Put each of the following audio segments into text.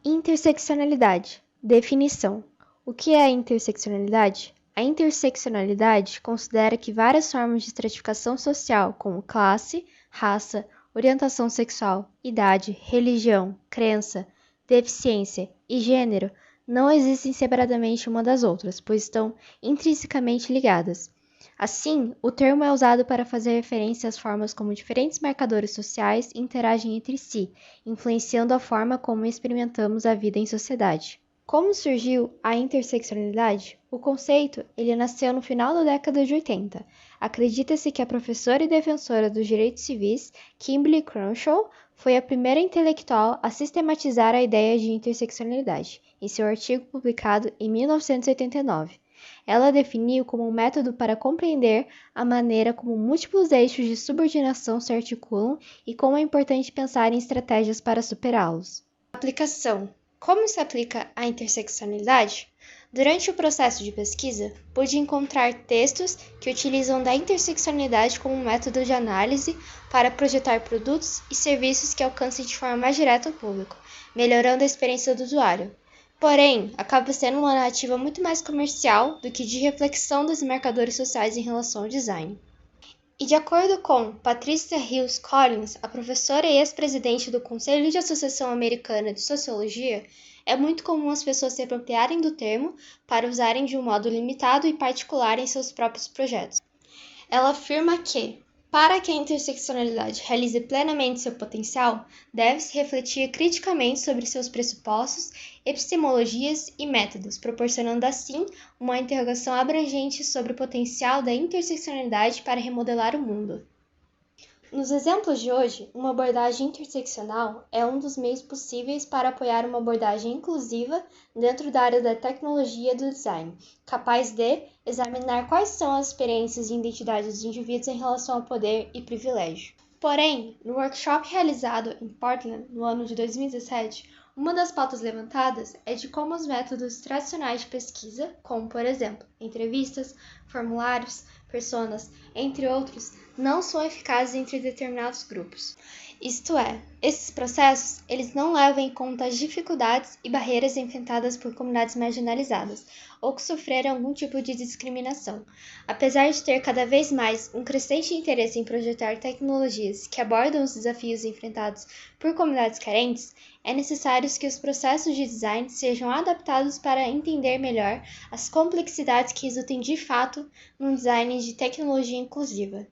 Interseccionalidade. Definição. O que é a interseccionalidade? A interseccionalidade considera que várias formas de estratificação social, como classe, raça, orientação sexual, idade, religião, crença, deficiência e gênero, não existem separadamente uma das outras, pois estão intrinsecamente ligadas. Assim, o termo é usado para fazer referência às formas como diferentes marcadores sociais interagem entre si, influenciando a forma como experimentamos a vida em sociedade. Como surgiu a interseccionalidade? O conceito nasceu no final da década de 80. Acredita-se que a professora e defensora dos direitos civis, Kimberly Crenshaw, foi a primeira intelectual a sistematizar a ideia de interseccionalidade, em seu artigo publicado em 1989. Ela definiu como um método para compreender a maneira como múltiplos eixos de subordinação se articulam e como é importante pensar em estratégias para superá-los. Aplicação. Como se aplica a interseccionalidade? Durante o processo de pesquisa, pude encontrar textos que utilizam da interseccionalidade como um método de análise para projetar produtos e serviços que alcancem de forma mais direta o público, melhorando a experiência do usuário. Porém, acaba sendo uma narrativa muito mais comercial do que de reflexão dos marcadores sociais em relação ao design. E de acordo com Patricia Hills Collins, a professora e ex-presidente do Conselho de Associação Americana de Sociologia, é muito comum as pessoas se apropriarem do termo para usarem de um modo limitado e particular em seus próprios projetos. Ela afirma que, para que a interseccionalidade realize plenamente seu potencial, deve-se refletir criticamente sobre seus pressupostos, epistemologias e métodos, proporcionando assim uma interrogação abrangente sobre o potencial da interseccionalidade para remodelar o mundo. Nos exemplos de hoje, uma abordagem interseccional é um dos meios possíveis para apoiar uma abordagem inclusiva dentro da área da tecnologia e do design, capaz de examinar quais são as experiências e identidades dos indivíduos em relação ao poder e privilégio. Porém, no workshop realizado em Portland no ano de 2017, uma das pautas levantadas é de como os métodos tradicionais de pesquisa, como por exemplo, entrevistas, formulários, personas, entre outros, não são eficazes entre determinados grupos. Isto é, esses processos, eles não levam em conta as dificuldades e barreiras enfrentadas por comunidades marginalizadas ou que sofreram algum tipo de discriminação. Apesar de ter cada vez mais um crescente interesse em projetar tecnologias que abordam os desafios enfrentados por comunidades carentes, é necessário que os processos de design sejam adaptados para entender melhor as complexidades que resultem de fato num design de tecnologia inclusiva.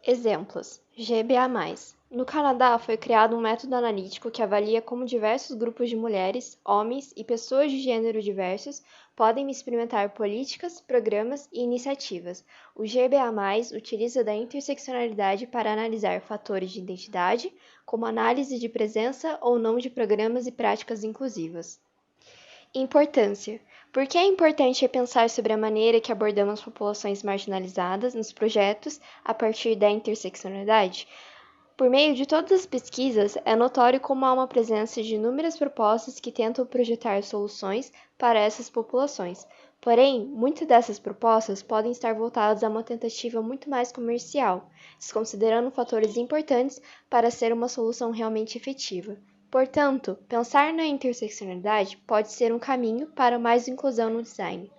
Exemplos: GBA+. No Canadá, foi criado um método analítico que avalia como diversos grupos de mulheres, homens e pessoas de gênero diversos podem experimentar políticas, programas e iniciativas. O GBA+, utiliza da interseccionalidade para analisar fatores de identidade, como análise de presença ou não de programas e práticas inclusivas. Importância. Por que é importante pensar sobre a maneira que abordamos populações marginalizadas nos projetos a partir da interseccionalidade? Por meio de todas as pesquisas, é notório como há uma presença de inúmeras propostas que tentam projetar soluções para essas populações. Porém, muitas dessas propostas podem estar voltadas a uma tentativa muito mais comercial, desconsiderando fatores importantes para ser uma solução realmente efetiva. Portanto, pensar na interseccionalidade pode ser um caminho para mais inclusão no design.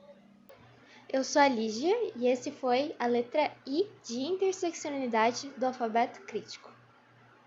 Eu sou a Lígia e esse foi a letra I de interseccionalidade do alfabeto crítico.